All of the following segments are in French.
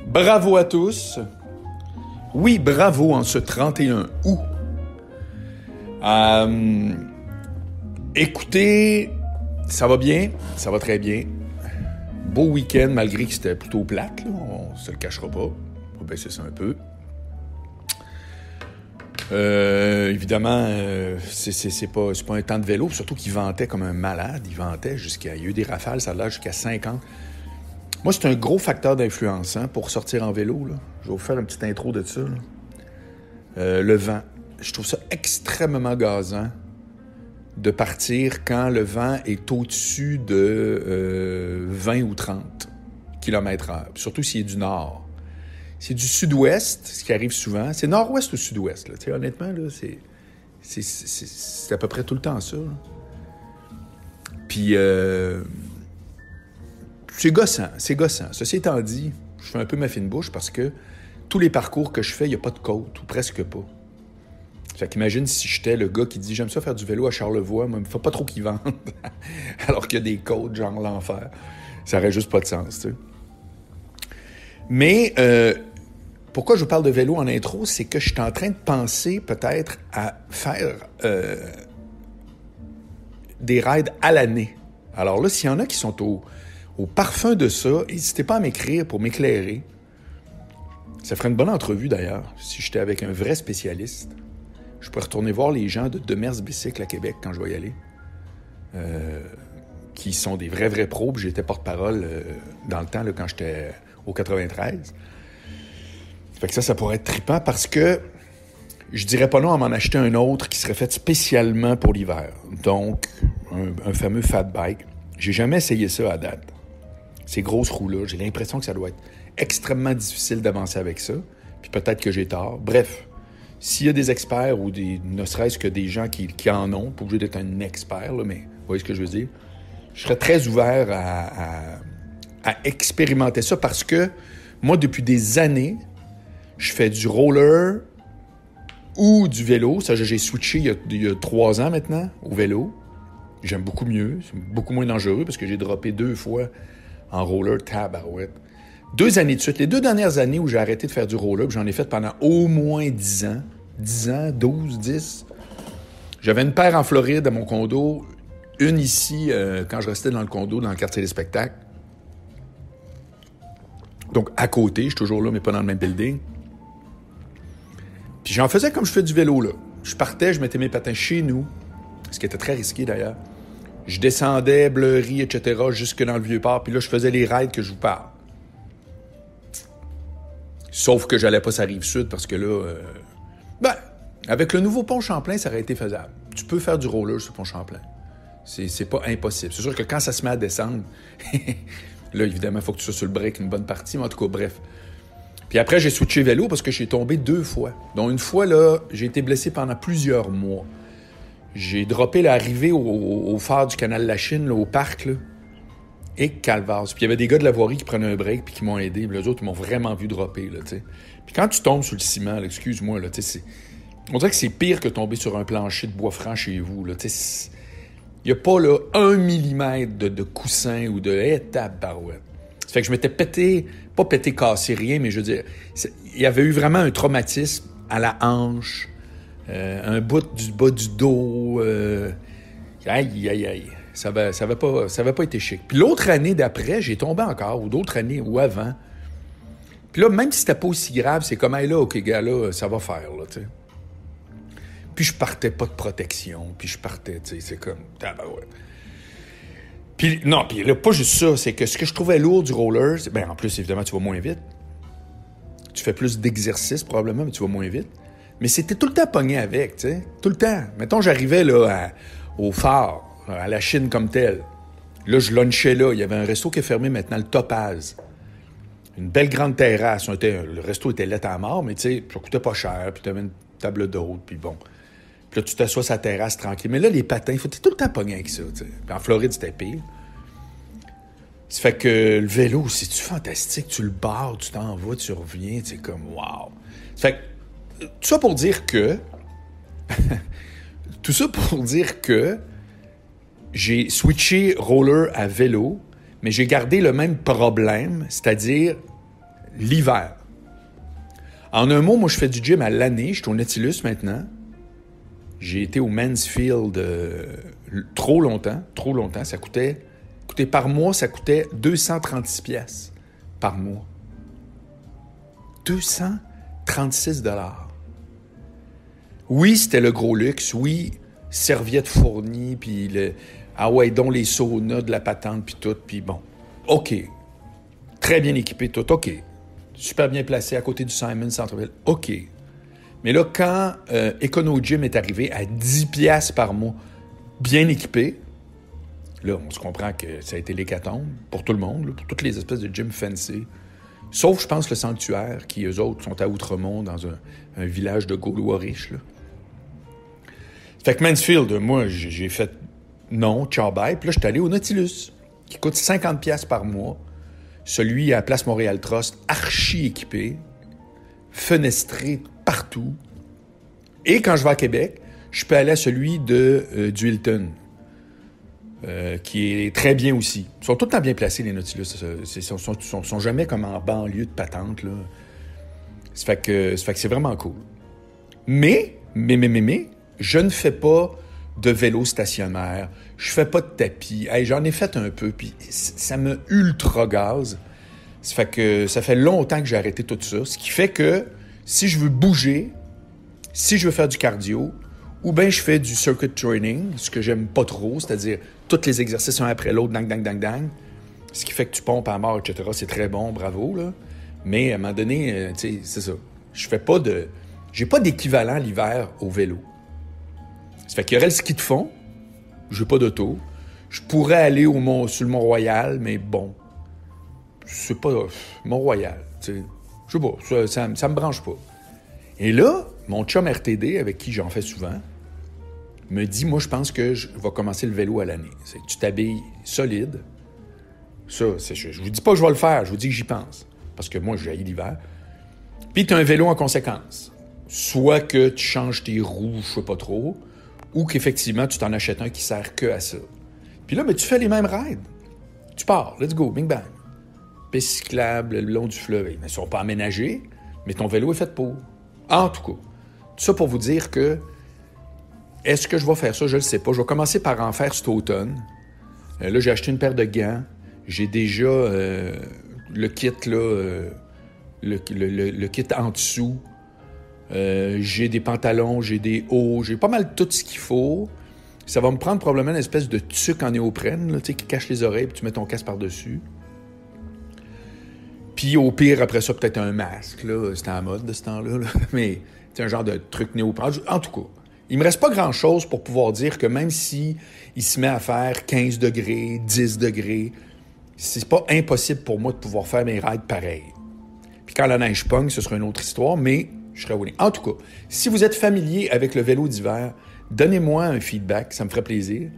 Bravo à tous. Oui, bravo en ce 31 août. Écoutez, ça va bien, ça va très bien. Beau week-end, malgré que c'était plutôt plate, là, on se le cachera pas. On va baisser ça un peu. Évidemment, c'est pas un temps de vélo, surtout qu'il ventait comme un malade. Il ventait il y a eu des rafales, ça a l'air jusqu'à 50. Moi, c'est un gros facteur d'influence pour sortir en vélo. Là. Je vais vous faire une petite intro de ça. Le vent. Je trouve ça extrêmement gazant de partir quand le vent est au-dessus de 20 ou 30 km/h. Surtout s'il est du nord. C'est du sud-ouest, ce qui arrive souvent. C'est nord-ouest ou sud-ouest. Là. Honnêtement, là, c'est à peu près tout le temps ça. Là. Puis, c'est gossant. Ceci étant dit, je fais un peu ma fine bouche parce que tous les parcours que je fais, il n'y a pas de côte, ou presque pas. Fait qu'imagine si j'étais le gars qui dit « J'aime ça faire du vélo à Charlevoix, mais il ne faut pas trop qu'ils vendent. » Alors qu'il y a des côtes, genre l'enfer. Ça n'aurait juste pas de sens, tu sais. Mais pourquoi je vous parle de vélo en intro, c'est que je suis en train de penser peut-être à faire des rides à l'année. Alors là, s'il y en a qui sont au parfum de ça, n'hésitez pas à m'écrire pour m'éclairer. Ça ferait une bonne entrevue d'ailleurs, si j'étais avec un vrai spécialiste. Je pourrais retourner voir les gens de Demers Bicycle à Québec quand je vais y aller, qui sont des vrais pros. Puis j'étais porte-parole dans le temps, là, quand j'étais au 93. Fait que ça pourrait être trippant parce que je dirais pas non à m'en acheter un autre qui serait fait spécialement pour l'hiver. Donc, un fameux fat bike. J'ai jamais essayé ça à date. Ces grosses roues-là, j'ai l'impression que ça doit être extrêmement difficile d'avancer avec ça. Puis peut-être que j'ai tort. Bref, s'il y a des experts ou ne serait-ce que des gens qui en ont, pas obligé d'être un expert, là, mais vous voyez ce que je veux dire, je serais très ouvert à expérimenter ça parce que moi, depuis des années, je fais du roller ou du vélo. Ça, j'ai switché il y a 3 ans maintenant au vélo. J'aime beaucoup mieux. C'est beaucoup moins dangereux parce que j'ai droppé 2 fois en roller tabarouette. 2 années de suite. Les 2 dernières années où j'ai arrêté de faire du roller, puis j'en ai fait pendant au moins 10 ans. 10 ans, 12, 10. J'avais une paire en Floride à mon condo, une ici quand je restais dans le condo, dans le quartier des spectacles. Donc, à côté, je suis toujours là, mais pas dans le même building. Puis j'en faisais comme je fais du vélo, là. Je partais, je mettais mes patins chez nous, ce qui était très risqué, d'ailleurs. Je descendais, Bleury, etc., jusque dans le Vieux-Port, puis là, je faisais les rides que je vous parle. Sauf que j'allais pas sur la Rive-Sud, parce que là, avec le nouveau pont Champlain, ça aurait été faisable. Tu peux faire du roller sur le pont Champlain. C'est pas impossible. C'est sûr que quand ça se met à descendre... Là, évidemment, il faut que tu sois sur le break une bonne partie, mais en tout cas, bref. Puis après, j'ai switché vélo parce que j'ai tombé 2 fois. Donc, une fois, là, j'ai été blessé pendant plusieurs mois. J'ai droppé l'arrivée au phare du canal La Chine, là, au parc, là, et calvasse. Puis il y avait des gars de la voirie qui prenaient un break puis qui m'ont aidé. Puis les autres, ils m'ont vraiment vu dropper, là, tu sais. Puis quand tu tombes sur le ciment, là, excuse-moi, là, tu sais, on dirait que c'est pire que tomber sur un plancher de bois franc chez vous, là, tu sais. Il n'y a pas, là, 1 millimètre de coussin ou de tabarouette. Ça fait que je m'étais pas cassé, rien, mais je veux dire, il y avait eu vraiment un traumatisme à la hanche, un bout du bas du dos. Aïe. Ça avait pas été chic. Puis l'autre année d'après, j'ai tombé encore, ou d'autres années, ou avant. Puis là, même si c'était pas aussi grave, c'est comme, hey, là, OK, gars, là, ça va faire, là, tu sais. Puis je partais pas de protection, puis je partais, tu sais, c'est comme, tabarouette. Puis non, puis là, pas juste ça, c'est que ce que je trouvais lourd du roller, en plus, évidemment, tu vas moins vite. Tu fais plus d'exercice, probablement, mais tu vas moins vite. Mais c'était tout le temps pogné avec, tu sais, tout le temps. Mettons, j'arrivais, là, au phare, à la Chine comme telle. Là, je lunchais là. Il y avait un resto qui est fermé maintenant, le Topaz. Une belle grande terrasse. Le resto était laid à mort, mais tu sais, ça coûtait pas cher, puis tu avais une table d'hôte, puis bon. Puis là, tu t'assois sur la terrasse tranquille. Mais là, les patins, il faut être tout le temps pogné avec ça, tu sais. Puis en Floride, c'était pire. Ça fait que le vélo, c'est-tu fantastique? Tu le barres, tu t'en vas, tu reviens, c'est comme wow. Ça fait que, tout ça pour dire que j'ai switché roller à vélo, mais j'ai gardé le même problème, c'est-à-dire l'hiver. En un mot, moi, je fais du gym à l'année. Je suis au Nautilus maintenant. J'ai été au Mansfield trop longtemps. Ça coûtait par mois, ça coûtait 236 pièces par mois. 236 $. Oui, c'était le gros luxe. Oui, serviettes fournies, puis donc les saunas de la patente, puis tout. Puis bon, OK. Très bien équipé, tout. OK. Super bien placé à côté du Simon Centre-Ville. OK. Mais là, quand Econo Gym est arrivé à 10 pièces par mois, bien équipé, là, on se comprend que ça a été l'hécatombe pour tout le monde, là, pour toutes les espèces de gym fancy. Sauf, je pense, le Sanctuaire, qui, eux autres, sont à Outremont, dans un village de Gaulois riches, là. Fait que Mansfield, moi, j'ai fait non, ciao, bye. Puis là, je suis allé au Nautilus, qui coûte 50 pièces par mois. Celui à Place Montréal Trust, archi équipé, fenestré partout. Et quand je vais à Québec, je peux aller à celui du Hilton, qui est très bien aussi. Ils sont tout le temps bien placés, les Nautilus. Ils sont jamais comme en banlieue de patente, là. Ça fait que c'est vraiment cool. Mais, je ne fais pas de vélo stationnaire. Je fais pas de tapis. Hey, j'en ai fait un peu, puis ça me ultra gaz. Ça fait longtemps que j'ai arrêté tout ça. Ce qui fait que si je veux bouger, si je veux faire du cardio, ou bien je fais du circuit training, ce que j'aime pas trop, c'est-à-dire tous les exercices un après l'autre, dang. Ce qui fait que tu pompes à mort, etc. C'est très bon, bravo, là. Mais à un moment donné, tu sais, c'est ça. J'ai pas d'équivalent l'hiver au vélo. Ça fait qu'il y aurait le ski de fond. J'ai pas d'auto. Je pourrais aller sur le Mont-Royal, mais bon, c'est pas Mont-Royal, tu sais. Je sais pas, ça me branche pas. Et là, mon chum RTD, avec qui j'en fais souvent, me dit, moi, je pense que je vais commencer le vélo à l'année. Tu t'habilles solide. Ça, je vous dis pas que je vais le faire, je vous dis que j'y pense. Parce que moi, j'ai haï l'hiver. Puis tu as un vélo en conséquence. Soit que tu changes tes roues, je sais pas trop, ou qu'effectivement, tu t'en achètes un qui sert que à ça. Puis là, tu fais les mêmes rides. Tu pars, let's go, bing bang. Piste cyclable le long du fleuve. Ils ne sont pas aménagés, mais ton vélo est fait pour. En tout cas, tout ça pour vous dire que est-ce que je vais faire ça? Je ne le sais pas. Je vais commencer par en faire cet automne. Là, j'ai acheté une paire de gants. J'ai déjà le kit, là, le kit en dessous. J'ai des pantalons, j'ai des hauts, j'ai pas mal tout ce qu'il faut. Ça va me prendre probablement une espèce de tuque en néoprène, là, qui cache les oreilles, puis tu mets ton casque par-dessus. Puis au pire, après ça, peut-être un masque, là. C'était en mode de ce temps-là, là. Mais c'est un genre de truc néoprène. En tout cas, il me reste pas grand-chose pour pouvoir dire que même si il se met à faire 15 degrés, 10 degrés, c'est pas impossible pour moi de pouvoir faire mes rides pareils. Puis quand la neige pogne, ce sera une autre histoire, mais je serai willing. En tout cas, si vous êtes familier avec le vélo d'hiver, donnez-moi un feedback, ça me ferait plaisir.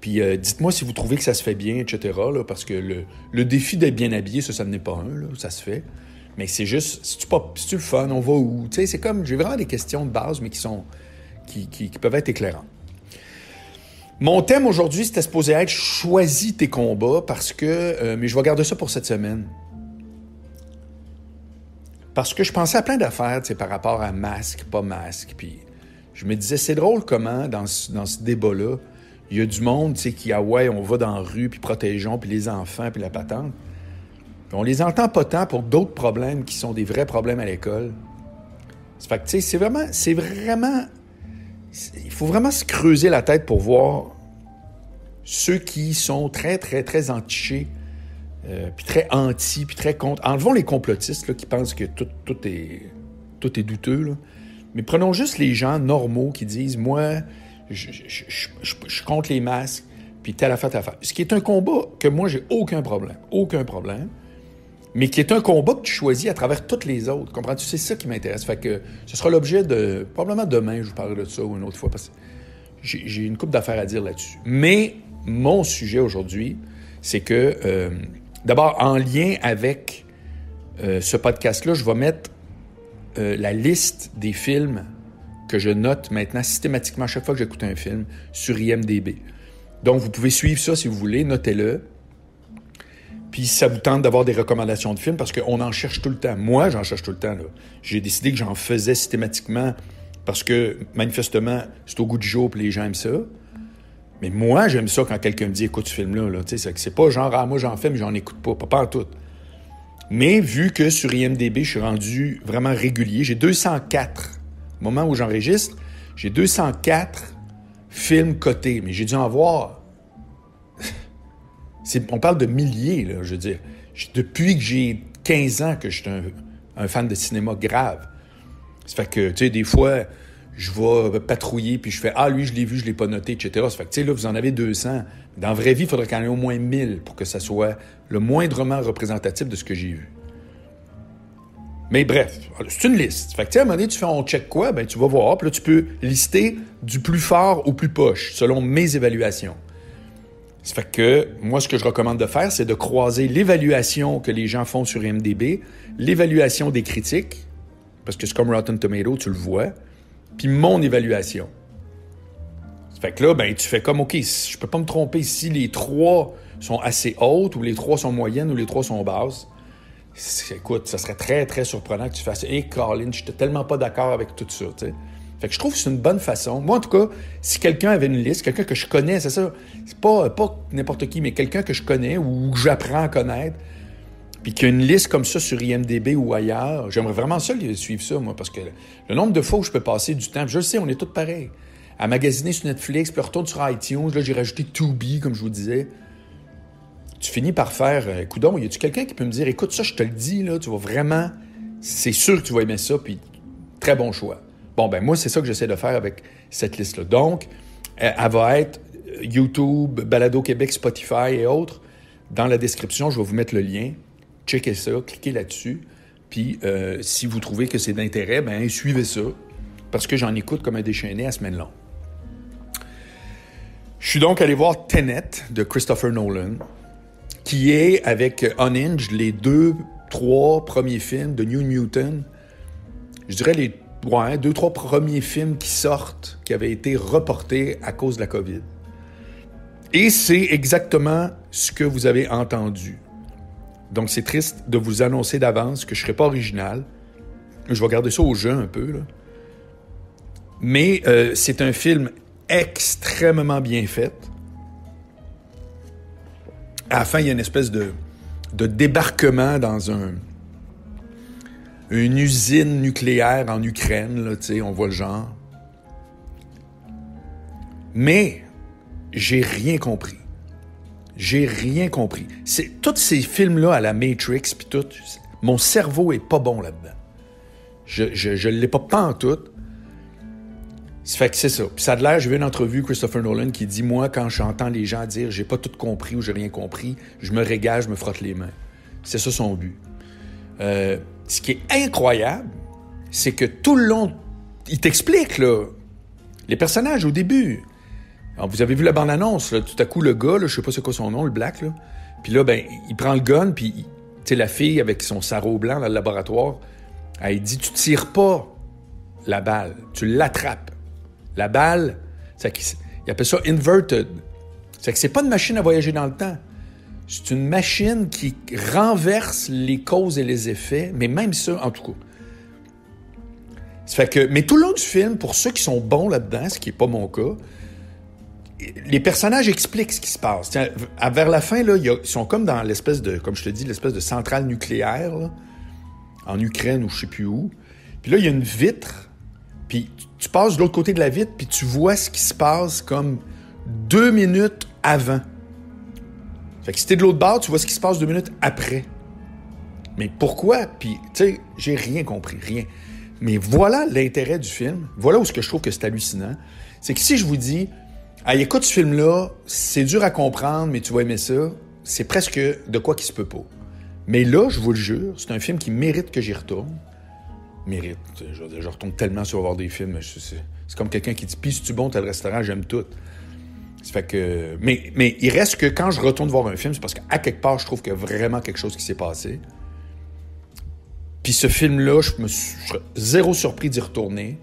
Puis dites-moi si vous trouvez que ça se fait bien, etc. Là, parce que le défi d'être bien habillé, ça n'en est pas un, là, ça se fait. Mais c'est juste, si tu le fun, on va où? Tu sais, c'est comme, j'ai vraiment des questions de base, mais qui peuvent être éclairantes. Mon thème aujourd'hui, c'était supposé être « Choisis tes combats » parce que, mais je vais garder ça pour cette semaine. Parce que je pensais à plein d'affaires, tu sais, par rapport à masque, pas masque, puis je me disais, c'est drôle comment, dans ce débat-là, il y a du monde, tu sais, qui, on va dans la rue, puis protégeons, puis les enfants, puis la patente. Puis on les entend pas tant pour d'autres problèmes qui sont des vrais problèmes à l'école. Ça fait que, tu sais, c'est vraiment... Il faut vraiment se creuser la tête pour voir ceux qui sont très, très, très entichés, puis très anti, puis très contre. Enlevons les complotistes là, qui pensent que tout est douteux, là. Mais prenons juste les gens normaux qui disent « Moi, je compte les masques, puis telle affaire. » Ce qui est un combat que moi, j'ai aucun problème, mais qui est un combat que tu choisis à travers toutes les autres. Comprends-tu? C'est ça qui m'intéresse. Fait que ce sera l'objet de... Probablement demain, je vous parlerai de ça ou une autre fois, parce que j'ai une couple d'affaires à dire là-dessus. Mais mon sujet aujourd'hui, c'est que, d'abord, en lien avec ce podcast-là, je vais mettre la liste des films que je note maintenant systématiquement à chaque fois que j'écoute un film sur IMDb. Donc, vous pouvez suivre ça si vous voulez, notez-le. Puis ça vous tente d'avoir des recommandations de films parce qu'on en cherche tout le temps. Moi, j'en cherche tout le temps. Là. J'ai décidé que j'en faisais systématiquement parce que, manifestement, c'est au goût du jour et les gens aiment ça. Mais moi, j'aime ça quand quelqu'un me dit « Écoute ce film-là. » Là. C'est pas genre « Ah, moi, j'en fais, mais j'en écoute pas en tout. » Mais vu que sur IMDb, je suis rendu vraiment régulier, j'ai 204, au moment où j'enregistre, j'ai 204 films cotés. Mais j'ai dû en voir... on parle de milliers, là, je veux dire. Depuis que j'ai 15 ans que je suis un fan de cinéma grave. Ça fait que, tu sais, des fois, je vais patrouiller, puis je fais « Ah, lui, je l'ai vu, je l'ai pas noté, etc. » Ça fait que, tu sais, là, vous en avez 200. Dans la vraie vie, il faudrait qu'il y en ait au moins 1000 pour que ça soit le moindrement représentatif de ce que j'ai vu. Mais bref, c'est une liste. Fait que, tu sais, à un moment donné, tu fais « On check quoi? » Ben, tu vas voir, puis là, tu peux lister du plus fort au plus poche, selon mes évaluations. Ça fait que, moi, ce que je recommande de faire, c'est de croiser l'évaluation que les gens font sur IMDb, l'évaluation des critiques, parce que c'est comme Rotten Tomatoes, tu le vois, puis mon évaluation. Ça fait que là, ben, tu fais comme, OK, je peux pas me tromper si les 3 sont assez hautes, ou les 3 sont moyennes, ou les 3 sont basses. Écoute, ça serait très, très surprenant que tu fasses « Hey, Colin, je suis tellement pas d'accord avec tout ça, tu sais. » Fait que je trouve que c'est une bonne façon. Moi, en tout cas, si quelqu'un avait une liste, quelqu'un que je connais, c'est ça, c'est pas n'importe qui, mais quelqu'un que je connais ou que j'apprends à connaître, puis qu'il y a une liste comme ça sur IMDb ou ailleurs, j'aimerais vraiment ça suivre ça, moi, parce que le nombre de fois où je peux passer du temps, je le sais, on est tous pareils, à magasiner sur Netflix, puis retourne sur iTunes, là, j'ai rajouté Tubi, comme je vous disais. Tu finis par faire, coudonc, y a-tu quelqu'un qui peut me dire, écoute, ça, je te le dis, là, tu vas vraiment, c'est sûr que tu vas aimer ça, puis très bon choix. Bon, ben moi, c'est ça que j'essaie de faire avec cette liste-là. Donc, elle va être YouTube, Balado Québec, Spotify et autres. Dans la description, je vais vous mettre le lien. Checkez ça, cliquez là-dessus. Puis, si vous trouvez que c'est d'intérêt, ben suivez ça. Parce que j'en écoute comme un déchaîné à semaine longue. Je suis donc allé voir Tenet de Christopher Nolan, qui est, avec Unhinged, les 2-3 premiers films de New Newton. Je dirais les 2-3 premiers films qui sortent, qui avaient été reportés à cause de la COVID. Et c'est exactement ce que vous avez entendu. Donc, c'est triste de vous annoncer d'avance que je ne serai pas original. Je vais garder ça au jeu un peu, là. Mais c'est un film extrêmement bien fait. À la fin, il y a une espèce de débarquement dans une usine nucléaire en Ukraine, là, tu sais, on voit le genre. Mais j'ai rien compris. J'ai rien compris. Tous ces films-là à la Matrix, puis tout, mon cerveau est pas bon là-dedans. Je l'ai pas en tout. Ça fait que c'est ça. Puis ça a l'air, j'ai vu une entrevue Christopher Nolan qui dit « Moi, quand j'entends les gens dire « J'ai pas tout compris » ou « J'ai rien compris », je me régale, je me frotte les mains. C'est ça son but. Ce qui est incroyable, c'est que tout le long, il t'explique, là, les personnages au début. Alors, vous avez vu la bande-annonce, là, tout à coup, le gars, là, je sais pas c'est quoi son nom, le Black, là, puis là, ben, il prend le gun, puis, tu sais, la fille avec son sarrau blanc dans le laboratoire, elle dit « Tu tires pas la balle, tu l'attrapes. » La balle, il appelle ça « inverted ». C'est que c'est pas une machine à voyager dans le temps. C'est une machine qui renverse les causes et les effets, mais même ça, en tout cas. Ça fait que, mais tout le long du film, pour ceux qui sont bons là-dedans, ce qui n'est pas mon cas, les personnages expliquent ce qui se passe. Tiens, vers la fin, là, ils sont comme dans l'espèce de, comme je te dis, l'espèce de centrale nucléaire, là, en Ukraine ou je sais plus où. Puis là, il y a une vitre, puis tu passes de l'autre côté de la vitre, puis tu vois ce qui se passe comme 2 minutes avant. Fait que si t'es de l'autre bord, tu vois ce qui se passe 2 minutes après. Mais pourquoi? Puis, tu sais, j'ai rien compris, rien. Mais voilà l'intérêt du film. Voilà où ce que je trouve que c'est hallucinant. C'est que si je vous dis, hey, écoute ce film-là, c'est dur à comprendre, mais tu vas aimer ça, c'est presque de quoi qui se peut pas. Mais là, je vous le jure, c'est un film qui mérite que j'y retourne. Mérite. Je retourne tellement sur voir des films. C'est comme quelqu'un qui dit, pis si tu bon, t'as le restaurant, j'aime tout. Ça fait que... Mais il reste que quand je retourne voir un film, c'est parce qu'à quelque part, je trouve qu'il y a vraiment quelque chose qui s'est passé. Puis ce film-là, je serais zéro surpris d'y retourner.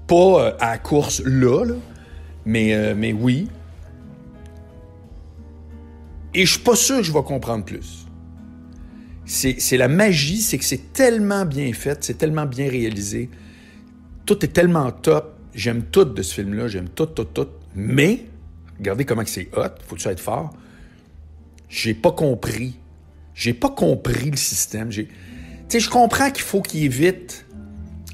Pas à la course là, mais oui. Et je suis pas sûr que je vais comprendre plus. c'est la magie, c'est que c'est tellement bien fait, c'est tellement bien réalisé. Tout est tellement top. J'aime tout de ce film-là, j'aime tout. Mais, regardez comment c'est hot, faut-tu être fort. J'ai pas compris le système. Tu sais, je comprends qu'il faut qu'il évite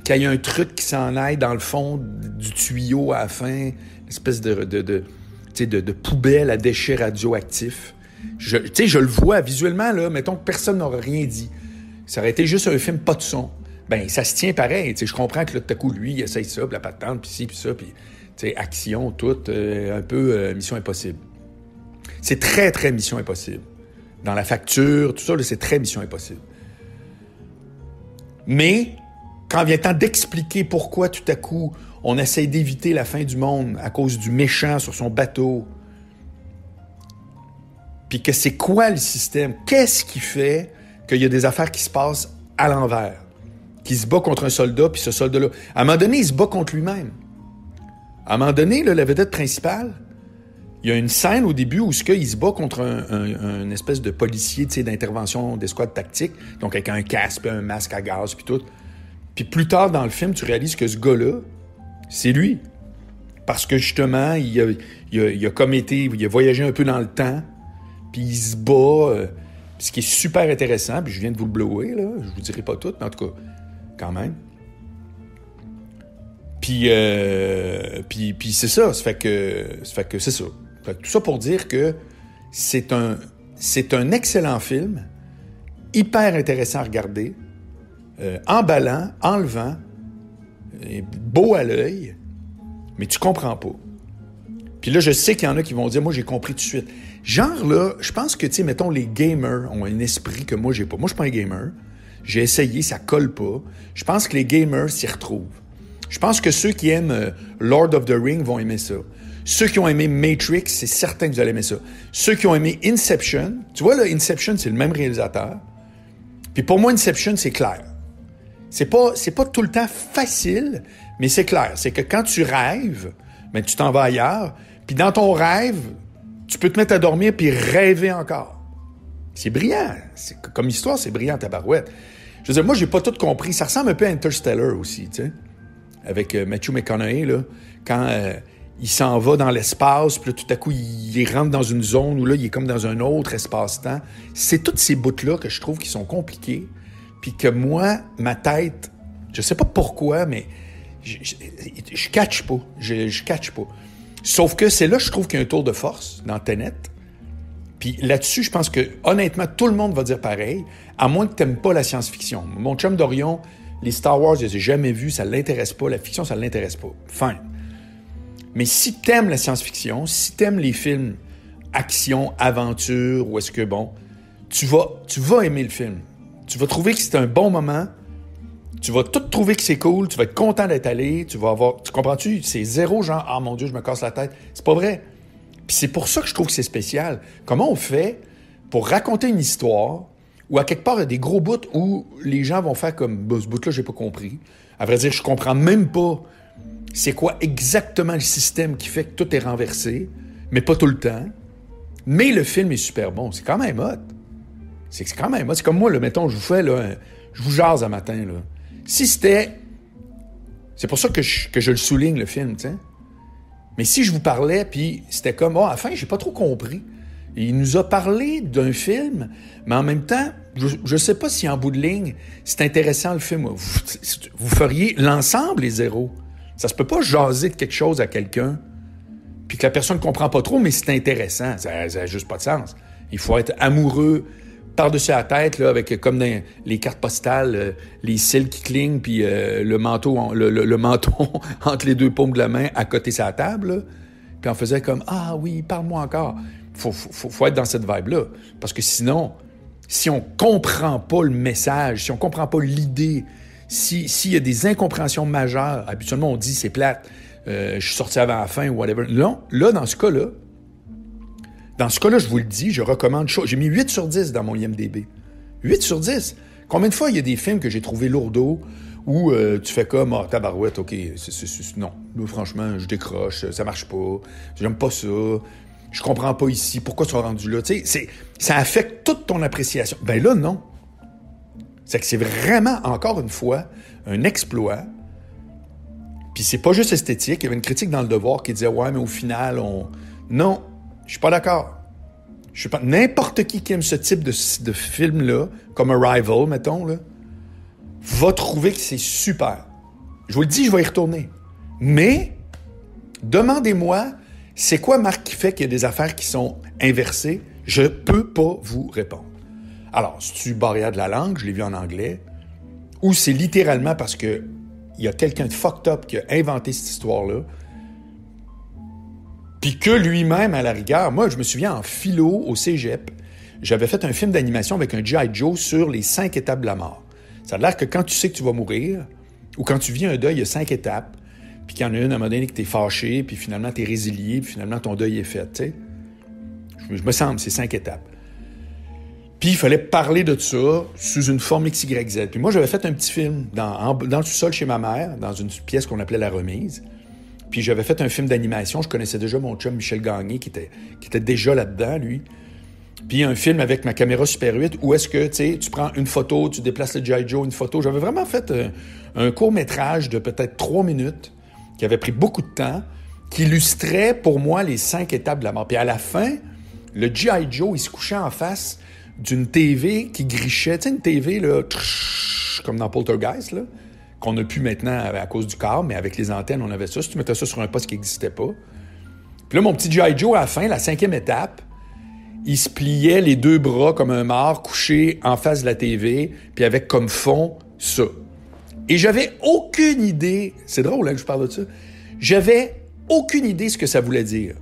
qu'il y ait un truc qui s'en aille dans le fond du tuyau à la fin, une espèce de poubelle à déchets radioactifs. Tu sais, je le vois visuellement, là, mettons que personne n'aurait rien dit. Ça aurait été juste un film pas de son. Ben, ça se tient pareil. Tu sais, je comprends que là, tout à coup, lui, il essaye ça, puis la patente, puis ci, puis ça, puis, tu sais, action, tout, un peu Mission Impossible. C'est très, très Mission Impossible. Dans la facture, tout ça, là, c'est très Mission Impossible. Mais, quand vient le temps d'expliquer pourquoi, tout à coup, on essaye d'éviter la fin du monde à cause du méchant sur son bateau, puis que c'est quoi le système? Qu'est-ce qui fait qu'il y a des affaires qui se passent à l'envers? Qui se bat contre un soldat, puis ce soldat-là... À un moment donné, il se bat contre lui-même. À un moment donné, là, la vedette principale, il y a une scène au début où il se bat contre un espèce de policier, tu sais, d'intervention d'escouade tactique, donc avec un casque, puis un masque à gaz, puis tout. Puis plus tard dans le film, tu réalises que ce gars-là, c'est lui. Parce que justement, il a voyagé un peu dans le temps, puis il se bat, ce qui est super intéressant, puis je viens de vous le blower, là, je vous dirai pas tout, mais en tout cas, quand même. Puis c'est ça, ça fait que c'est ça. Fait que tout ça pour dire que c'est un excellent film, hyper intéressant à regarder, emballant, enlevant, beau à l'œil, mais tu comprends pas. Puis là, je sais qu'il y en a qui vont dire, moi, j'ai compris tout de suite. Genre, là, je pense que, tu sais, mettons, les gamers ont un esprit que moi, j'ai pas. Moi, je suis pas un gamer. J'ai essayé, ça colle pas. Je pense que les gamers s'y retrouvent. Je pense que ceux qui aiment Lord of the Rings vont aimer ça. Ceux qui ont aimé Matrix, c'est certain que vous allez aimer ça. Ceux qui ont aimé Inception, tu vois, là, Inception, c'est le même réalisateur. Puis pour moi, Inception, c'est clair. C'est pas tout le temps facile, mais c'est clair. C'est que quand tu rêves, ben, tu t'en vas ailleurs. Puis dans ton rêve, tu peux te mettre à dormir puis rêver encore. C'est brillant. Comme histoire, c'est brillant, tabarouette. Je veux dire, moi, j'ai pas tout compris. Ça ressemble un peu à Interstellar aussi, tu sais, avec Matthew McConaughey, là, quand il s'en va dans l'espace, puis là, tout à coup, il rentre dans une zone où là, il est comme dans un autre espace-temps. C'est toutes ces bouts-là que je trouve qui sont compliqués, puis que moi, ma tête, je sais pas pourquoi, mais je catch pas. Je catch pas. Sauf que c'est là, je trouve qu'il y a un tour de force dans Tenet. Puis là-dessus, je pense que, honnêtement, tout le monde va dire pareil, à moins que tu n'aimes pas la science-fiction. Mon chum d'Orion, les Star Wars, je les ai jamais vus, ça ne l'intéresse pas. La fiction, ça ne l'intéresse pas. Fine. Mais si tu aimes la science-fiction, si tu aimes les films action, aventure, ou est-ce que, bon, tu vas aimer le film. Tu vas trouver que c'est un bon moment. Tu vas tout trouver que c'est cool. Tu vas être content d'être allé. Tu comprends-tu? C'est zéro genre, ah mon Dieu, je me casse la tête. C'est pas vrai. Puis c'est pour ça que je trouve que c'est spécial. Comment on fait pour raconter une histoire où, à quelque part, il y a des gros bouts où les gens vont faire comme, bah, ce bout-là, j'ai pas compris. À vrai dire, je comprends même pas c'est quoi exactement le système qui fait que tout est renversé, mais pas tout le temps. Mais le film est super bon. C'est quand même hot. C'est quand même hot. C'est comme moi, là, mettons, je vous jase un matin, là. Si c'était... C'est pour ça que je le souligne, le film, tu sais. Mais si je vous parlais, puis c'était comme, à la fin, j'ai pas trop compris. Il nous a parlé d'un film, mais en même temps, je sais pas si en bout de ligne, c'est intéressant le film. Vous feriez l'ensemble les zéros. Ça se peut pas jaser de quelque chose à quelqu'un, puis que la personne ne comprend pas trop, mais c'est intéressant. Ça n'a juste pas de sens. Il faut être amoureux par-dessus la tête, là, avec comme dans les cartes postales, les cils qui clignent, puis le manteau, le menton entre les deux paumes de la main à côté de la table, là. Puis on faisait comme, ah oui, parle-moi encore. Faut être dans cette vibe-là. Parce que sinon, si on comprend pas le message, si on comprend pas l'idée, s'il y a des incompréhensions majeures, habituellement on dit c'est plate, je suis sorti avant la fin ou whatever. Non, là, dans ce cas-là, je vous le dis, je recommande chaud. J'ai mis 8 sur 10 dans mon IMDb. 8 sur 10. Combien de fois il y a des films que j'ai trouvés lourdeaux où tu fais comme, tabarouette, OK, non. Là, franchement, je décroche, ça marche pas, j'aime pas ça, je comprends pas ici, pourquoi tu as rendu là? Tu sais, ça affecte toute ton appréciation. Ben là, non. C'est que c'est vraiment, encore une fois, un exploit. Puis c'est pas juste esthétique. Il y avait une critique dans Le Devoir qui disait « Ouais, mais au final, on... » Non, je suis pas d'accord. Je suis pas... N'importe qui aime ce type de film-là, comme Arrival, mettons, là, va trouver que c'est super. Je vous le dis, je vais y retourner. Mais, demandez-moi, c'est quoi, Marc, qui fait qu'il y a des affaires qui sont inversées? Je peux pas vous répondre. Alors, c'est-tu barrière de la langue, je l'ai vu en anglais, ou c'est littéralement parce que il y a quelqu'un de fucked up qui a inventé cette histoire-là, puis que lui-même, à la rigueur, moi, je me souviens en philo au cégep, j'avais fait un film d'animation avec un G.I. Joe sur les 5 étapes de la mort. Ça a l'air que quand tu sais que tu vas mourir, ou quand tu vis un deuil, il y a 5 étapes, puis qu'il y en a une à un moment donné que t'es fâché, puis finalement t'es résilié, puis finalement ton deuil est fait, tu sais. Je me semble, c'est 5 étapes. Puis il fallait parler de ça sous une forme XYZ. Puis moi, j'avais fait un petit film dans le sous-sol chez ma mère, dans une pièce qu'on appelait La Remise. Puis j'avais fait un film d'animation. Je connaissais déjà mon chum Michel Gagné, qui était déjà là-dedans, lui. Puis un film avec ma caméra Super 8, où est-ce que, tu sais, tu prends une photo, tu déplaces le G.I. Joe, une photo. J'avais vraiment fait un court-métrage de peut-être 3 minutes, qui avait pris beaucoup de temps, qui illustrait pour moi les 5 étapes de la mort. Puis à la fin, le G.I. Joe, il se couchait en face d'une TV qui grichait. Tu sais, une TV, là, comme dans Poltergeist, là, qu'on n'a plus maintenant à cause du câble, mais avec les antennes, on avait ça. Si tu mettais ça sur un poste qui n'existait pas. Puis là, mon petit G.I. Joe, à la fin, la 5e étape, il se pliait les 2 bras comme un mort, couché en face de la TV, puis avec comme fond ça. Et j'avais aucune idée, c'est drôle hein, que je parle de ça, j'avais aucune idée ce que ça voulait dire.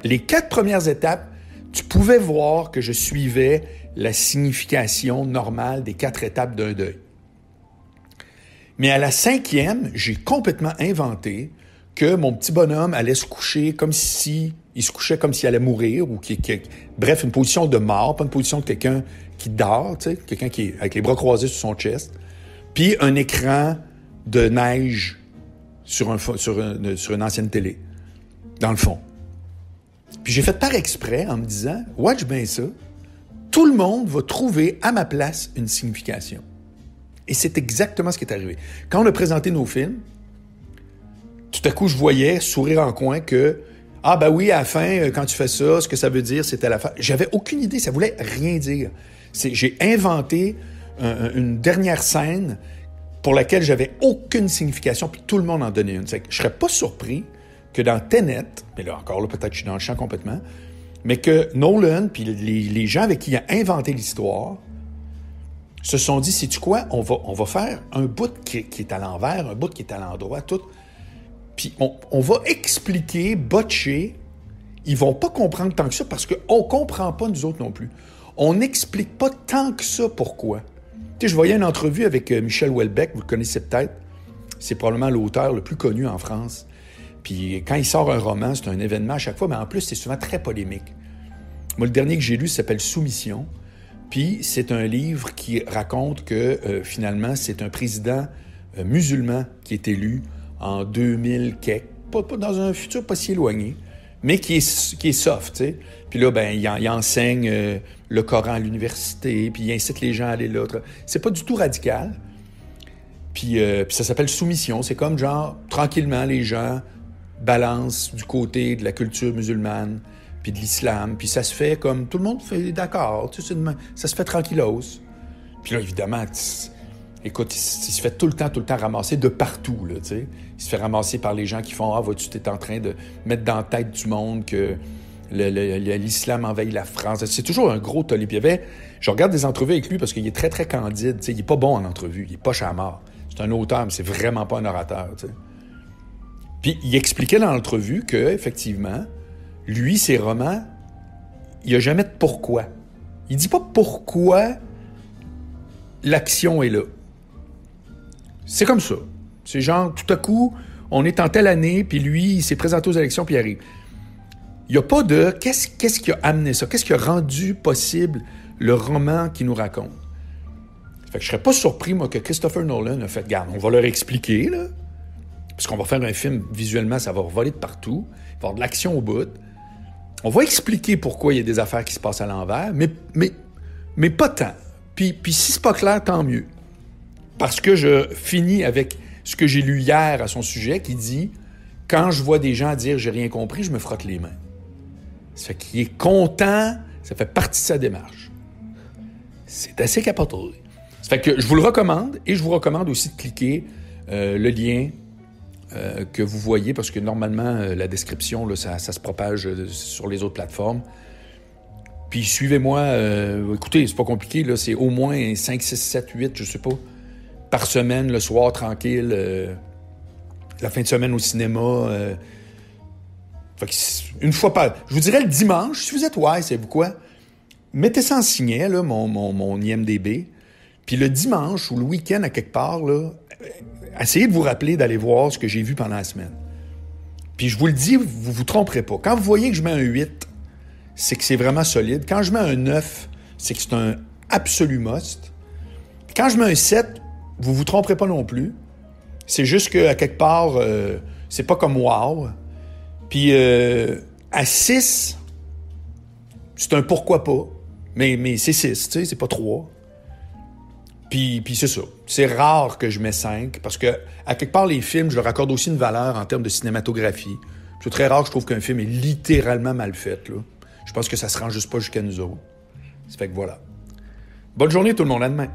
Les 4 premières étapes, tu pouvais voir que je suivais la signification normale des 4 étapes d'un deuil. Mais à la 5e, j'ai complètement inventé que mon petit bonhomme allait se coucher comme si... Il se couchait comme s'il allait mourir, ou bref, une position de mort, pas une position de quelqu'un qui dort, tu sais, quelqu'un qui est avec les bras croisés sur son chest, puis un écran de neige sur une ancienne télé, dans le fond. Puis j'ai fait par exprès en me disant, watch bien ça, tout le monde va trouver à ma place une signification. Et c'est exactement ce qui est arrivé. Quand on a présenté nos films, tout à coup, je voyais, sourire en coin, que « Ah ben oui, à la fin, quand tu fais ça, ce que ça veut dire, c'est à la fin. » J'avais aucune idée, ça voulait rien dire. J'ai inventé une dernière scène pour laquelle j'avais aucune signification, puis tout le monde en donnait une. Je serais pas surpris que dans Tenet, mais là encore, là, peut-être que je suis dans le champ complètement, mais que Nolan, puis les gens avec qui il a inventé l'histoire, se sont dit, sais-tu quoi, on va faire un bout qui est à l'envers, un bout qui est à l'endroit, tout. Puis on va expliquer, botcher. Ils vont pas comprendre tant que ça parce qu'on comprend pas nous autres non plus. On n'explique pas tant que ça pourquoi. Tu sais, je voyais une entrevue avec Michel Houellebecq, vous le connaissez peut-être. C'est probablement l'auteur le plus connu en France. Puis quand il sort un roman, c'est un événement à chaque fois, mais en plus, c'est souvent très polémique. Moi, le dernier que j'ai lu s'appelle Soumission. Puis c'est un livre qui raconte que finalement, c'est un président musulman qui est élu en 2000 quelque, pas dans un futur pas si éloigné, mais qui est soft, tu sais. Puis là, ben, il enseigne le Coran à l'université, puis il incite les gens à aller là. C'est pas du tout radical. Puis ça s'appelle Soumission. C'est comme genre, tranquillement, les gens balancent du côté de la culture musulmane, puis de l'islam, puis ça se fait comme tout le monde fait d'accord, tu sais, ça se fait tranquillos. Puis là, évidemment, écoute, il se fait tout le temps ramasser de partout, là, tu sais. Il se fait ramasser par les gens qui font « Ah, vois-tu, t'es en train de mettre dans la tête du monde que l'islam envahit la France. » C'est toujours un gros tollé. Puis je regarde des entrevues avec lui parce qu'il est très, très candide, tu sais. Il est pas bon en entrevue, il est pas chamard. C'est un auteur, mais c'est vraiment pas un orateur, tu sais. Puis il expliquait dans l'entrevue que, effectivement, lui, ses romans, il n'y a jamais de pourquoi. Il dit pas pourquoi l'action est là. C'est comme ça. C'est genre, tout à coup, on est en telle année, puis lui, il s'est présenté aux élections, puis il arrive. Il n'y a pas de qu'est-ce qui a amené ça? Qu'est-ce qui a rendu possible le roman qu'il nous raconte? Fait que je serais pas surpris, moi, que Christopher Nolan a fait, garde, on va leur expliquer, là, parce qu'on va faire un film, visuellement, ça va voler de partout, il va y avoir de l'action au bout. On va expliquer pourquoi il y a des affaires qui se passent à l'envers, mais pas tant. Puis si c'est pas clair, tant mieux. Parce que je finis avec ce que j'ai lu hier à son sujet qui dit « Quand je vois des gens dire « j'ai rien compris », je me frotte les mains ». Ça fait qu'il est content, ça fait partie de sa démarche. C'est assez capoté. Ça fait que je vous le recommande et je vous recommande aussi de cliquer le lien que vous voyez parce que normalement, la description, là, ça se propage sur les autres plateformes. Puis suivez-moi, écoutez, c'est pas compliqué, là, c'est au moins 5, 6, 7, 8, je sais pas, par semaine, le soir, tranquille, la fin de semaine au cinéma. Fait que une fois par... Je vous dirais le dimanche, si vous êtes savez-vous quoi? Mettez ça en signet, là, mon IMDb. Puis le dimanche ou le week-end, à quelque part, là, essayez de vous rappeler d'aller voir ce que j'ai vu pendant la semaine. Puis je vous le dis, vous vous tromperez pas. Quand vous voyez que je mets un 8, c'est que c'est vraiment solide. Quand je mets un 9, c'est que c'est un absolu must. Quand je mets un 7, vous vous tromperez pas non plus. C'est juste qu'à quelque part, c'est pas comme wow. Puis à 6, c'est un pourquoi pas. Mais c'est 6, tu sais, c'est pas 3. Puis c'est ça. C'est rare que je mets 5 parce que, à quelque part, les films, je leur accorde aussi une valeur en termes de cinématographie. C'est très rare que je trouve qu'un film est littéralement mal fait, là. Je pense que ça se rend juste pas jusqu'à nous autres. Ça fait que voilà. Bonne journée tout le monde, à demain.